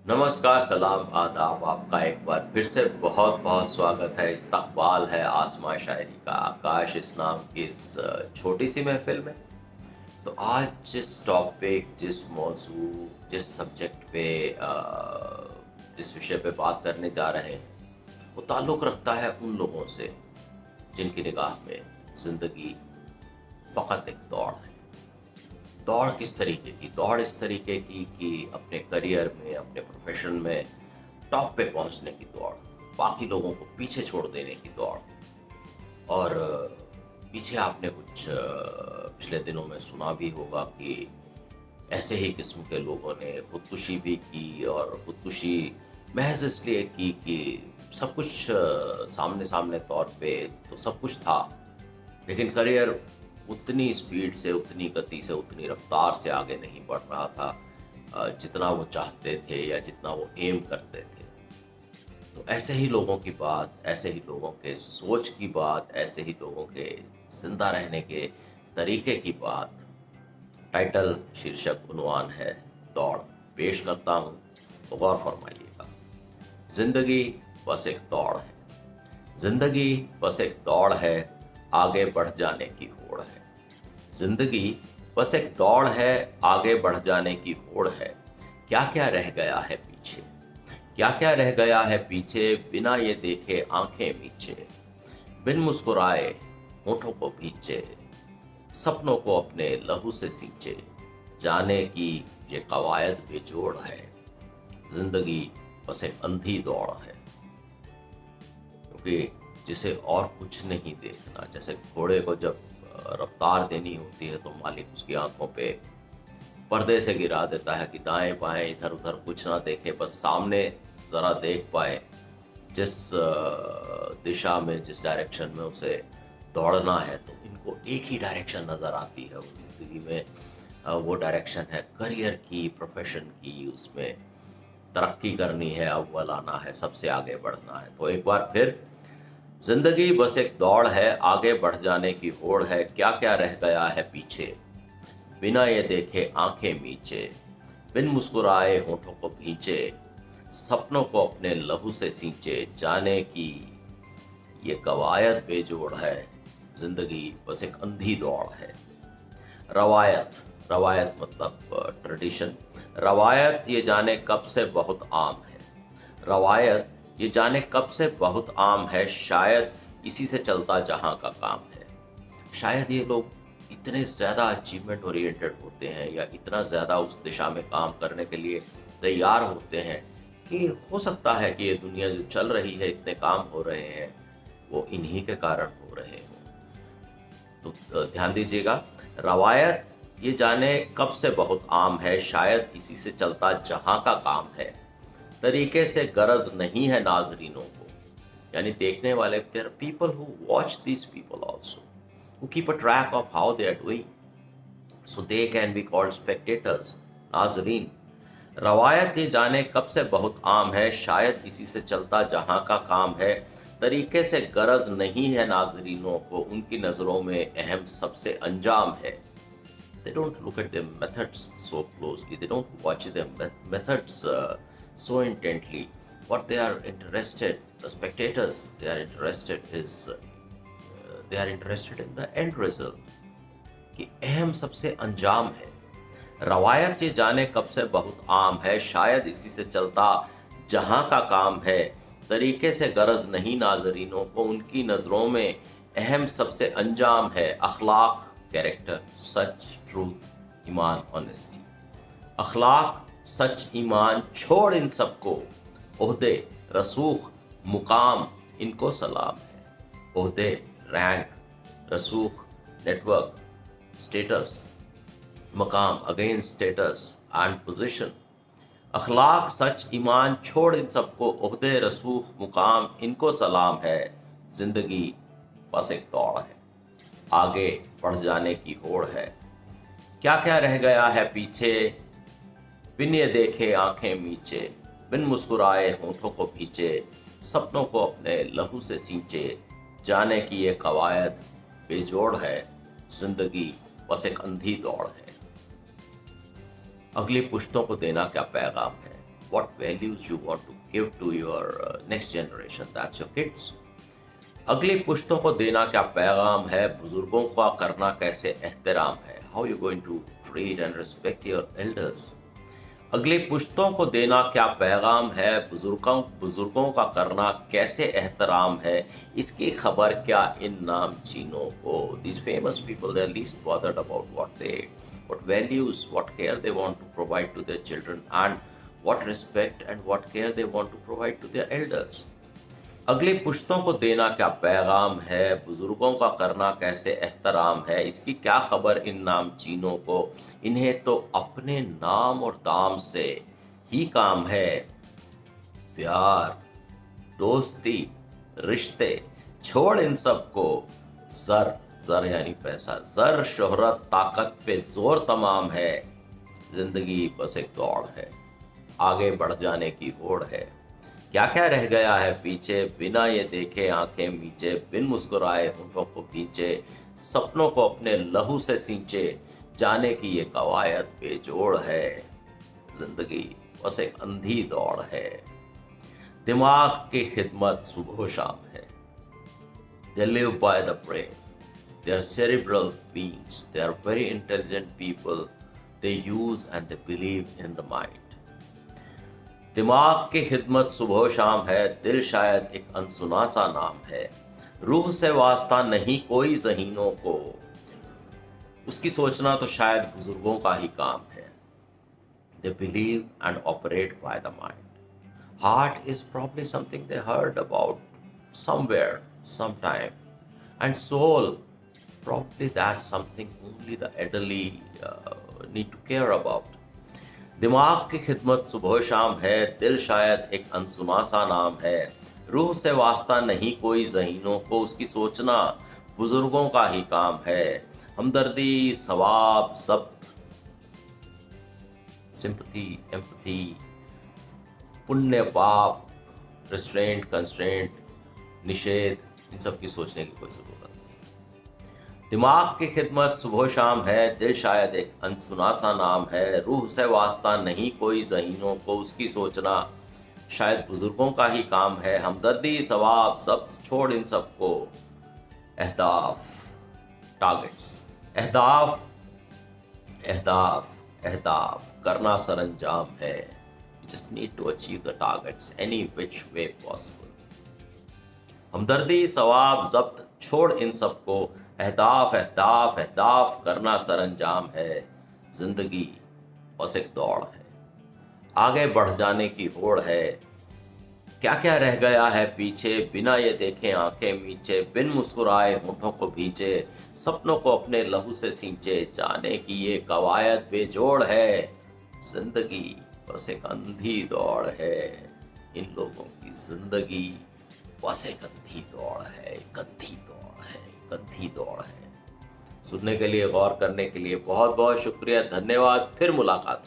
नमस्कार, सलाम, आदाब। आपका एक बार फिर से बहुत बहुत स्वागत है। इस्तकबाल है आसमां शायरी का, आकाश इस नाम की इस छोटी सी महफिल में। तो आज जिस टॉपिक, जिस मौजू, जिस सब्जेक्ट पे जिस विषय पे बात करने जा रहे हैं, वो ताल्लुक़ रखता है उन लोगों से जिनकी निगाह में ज़िंदगी फ़कत एक दौड़ है। दौड़ किस तरीके की? दौड़ इस तरीके की कि अपने करियर में, अपने प्रोफेशन में टॉप पे पहुंचने की दौड़, बाकी लोगों को पीछे छोड़ देने की दौड़। और पीछे आपने कुछ पिछले दिनों में सुना भी होगा कि ऐसे ही किस्म के लोगों ने खुदकुशी भी की, और खुदकुशी महज इसलिए की कि सब कुछ सामने सामने तौर पे तो सब कुछ था, लेकिन करियर उतनी स्पीड से, उतनी गति से, उतनी रफ्तार से आगे नहीं बढ़ रहा था जितना वो चाहते थे या जितना वो एम करते थे। तो ऐसे ही लोगों की बात, ऐसे ही लोगों के सोच की बात, ऐसे ही लोगों के जिंदा रहने के तरीके की बात, टाइटल, शीर्षक, उन्वान है दौड़। पेश करता हूँ, तो गौर फरमाइएगा। जिंदगी बस एक दौड़ है। जिंदगी बस एक दौड़ है, आगे बढ़ जाने की होड़ है। जिंदगी बस एक दौड़ है, आगे बढ़ जाने की होड़ है। क्या क्या रह गया है पीछे, क्या क्या रह गया है पीछे, बिना ये देखे आंखें मीचे, बिन मुस्कुराए होठों को भींचे, सपनों को अपने लहू से सींचे, जाने की ये कवायद बेजोड़ है। जिंदगी बस एक अंधी दौड़ है। क्योंकि जिसे और कुछ नहीं देखना, जैसे घोड़े को जब रफ्तार देनी होती है तो मालिक उसकी आंखों पे पर्दे से गिरा देता है कि दाएं बाएं इधर उधर कुछ ना देखे, बस सामने ज़रा देख पाए। जिस दिशा में, जिस डायरेक्शन में उसे दौड़ना है, तो इनको एक ही डायरेक्शन नज़र आती है उस ज़िंदगी में। वो डायरेक्शन है करियर की, प्रोफेशन की। उसमें तरक्की करनी है, अव्वल आना है, सबसे आगे बढ़ना है। तो एक बार फिर, जिंदगी बस एक दौड़ है, आगे बढ़ जाने की होड़ है। क्या क्या रह गया है पीछे, बिना ये देखे आंखें मीचे, बिन मुस्कुराए होठों को भींचे, सपनों को अपने लहू से सींचे, जाने की ये कवायद बेजोड़ है। जिंदगी बस एक अंधी दौड़ है। रवायत, रवायत मतलब ट्रेडिशन। रवायत ये जाने कब से बहुत आम है। रवायत ये जाने कब से बहुत आम है, शायद इसी से चलता जहां का काम है। शायद ये लोग इतने ज़्यादा अचीवमेंट ओरिएंटेड होते हैं, या इतना ज़्यादा उस दिशा में काम करने के लिए तैयार होते हैं कि हो सकता है कि ये दुनिया जो चल रही है, इतने काम हो रहे हैं, वो इन्हीं के कारण हो रहे हों। तो ध्यान दीजिएगा, रवायत ये जाने कब से बहुत आम है, शायद इसी से चलता जहां का काम है। तरीके से गरज नहीं है नाजरीनों को, यानी देखने वाले। There are people who watch these people also, who keep a track of how they are doing, so they can be called spectators, नाजरीन। रवायत ये जाने कब से बहुत आम है, शायद इसी से चलता जहां का काम है। तरीके से गरज नहीं है नाजरीनों को, उनकी नज़रों में अहम सबसे अंजाम है। They don't look at their methods so closely. They don't watch their methods so intently. What they are interested, the spectators, they are interested in the end result. कि अहम सबसे अंजाम है। रवायत ये जाने कब से बहुत आम है, शायद इसी से चलता जहां का काम है। तरीके से गरज नहीं नाजरीनों को, उनकी नज़रों में अहम सबसे अंजाम है। अखलाक, कैरेक्टर, सच, ट्रूथ, ईमान, ऑनेस्टी। अखलाक, सच, ईमान, छोड़ इन सबको, ओहदे, रसूख, मुकाम, इनको सलाम है। ओहदे, रैंक, रसूख, नेटवर्क, स्टेटस, मकाम, अगेन स्टेटस एंड पोजीशन। अखलाक, सच, ईमान, छोड़ इन सबको, ओहदे, रसूख, मुकाम, इनको सलाम है। जिंदगी बस एक दौड़ है, आगे बढ़ जाने की होड़ है। क्या क्या रह गया है पीछे, बिन ये देखे आंखें मीचे, बिन मुस्कुराए होठों को भींचे, सपनों को अपने लहू से सींचे, जाने की ये कवायद बेजोड़ है। जिंदगी बस एक अंधी दौड़ है। अगली पुश्तों को देना क्या पैगाम है, what values you want to give to your next generation, that's your kids. अगली पुश्तों को देना क्या पैगाम है, बुजुर्गों का करना कैसे एहतराम है, how you going to treat and respect your elders. अगली पुश्तों को देना क्या पैगाम है, बुजुर्गों का करना कैसे एहतराम है, इसकी खबर क्या इन नामचीनों को। These famous people, they are least bothered about what values, what care they want to provide to their children, and what respect and what care they want to provide to their elders. अगली पुश्तों को देना क्या पैगाम है, बुजुर्गों का करना कैसे एहतराम है, इसकी क्या खबर इन नामचीनों को। इन्हें तो अपने नाम और दाम से ही काम है। प्यार, दोस्ती, रिश्ते, छोड़ इन सब को। जर यानी पैसा, जर, शोहरत, ताकत पे जोर तमाम है। जिंदगी बस एक दौड़ है, आगे बढ़ जाने की होड़ है। क्या क्या रह गया है पीछे, बिना ये देखे आंखें मीचे, बिन मुस्कुराए होठों को भींचे, सपनों को अपने लहू से सींचे, जाने की ये कवायद बेजोड़ है। जिंदगी बस एक अंधी दौड़ है। दिमाग की खिदमत सुबह शाम है। They live by the brain. They are cerebral beings. They are very intelligent people. They use and they believe in the mind. दिमाग की खिदमत सुबह शाम है, दिल शायद एक अनसुना सा नाम है, रूह से वास्ता नहीं कोई ज़हीनों को, उसकी सोचना तो शायद बुजुर्गों का ही काम है। They believe and operate by the mind. Heart is probably something they heard about somewhere, sometime, and soul, probably that's something only the elderly need to care about. दिमाग की खिदमत सुबह शाम है, दिल शायद एक अनसुना सा नाम है, रूह से वास्ता नहीं कोई ज़हीनों को, उसकी सोचना बुजुर्गों का ही काम है। हमदर्दी, सवाब, ज़ब्त, सिंपैथी, एम्पैथी, पुण्य, पाप, रिस्ट्रेंट, कंस्ट्रेंट, निषेध, इन सब की सोचने की कोई ज़रूरत नहीं। दिमाग की खिदमत सुबह शाम है, दिल शायद एक अनसुना सा नाम है, रूह से वास्ता नहीं कोई ज़हीनों को, उसकी सोचना शायद बुजुर्गों का ही काम है। हमदर्दी, सवाब, सब छोड़ इन सबको। अहदाफ, टारगेट्स, अहदाफ, अहदाफ, अहदाफ करना सरंजाम है। You just need to achieve the targets any which way possible. हमदर्दी, सवाब, ज़ब्त, छोड़ इन सबको। अहदाफ, अहदाफ, अहदाफ करना सरंजाम है। जिंदगी बस एक दौड़ है, आगे बढ़ जाने की होड़ है। क्या क्या रह गया है पीछे, बिना ये देखे आंखें मीचे, बिन मुस्कुराए होठों को भींचे, सपनों को अपने लहू से सींचे, जाने की ये कवायद बेजोड़ है। जिंदगी बस एक अंधी दौड़ है। इन लोगों की जिंदगी बस एक अंधी दौड़ है, गंदी दौड़ है, गंदी दौड़ है। सुनने के लिए, गौर करने के लिए बहुत बहुत शुक्रिया, धन्यवाद। फिर मुलाकात।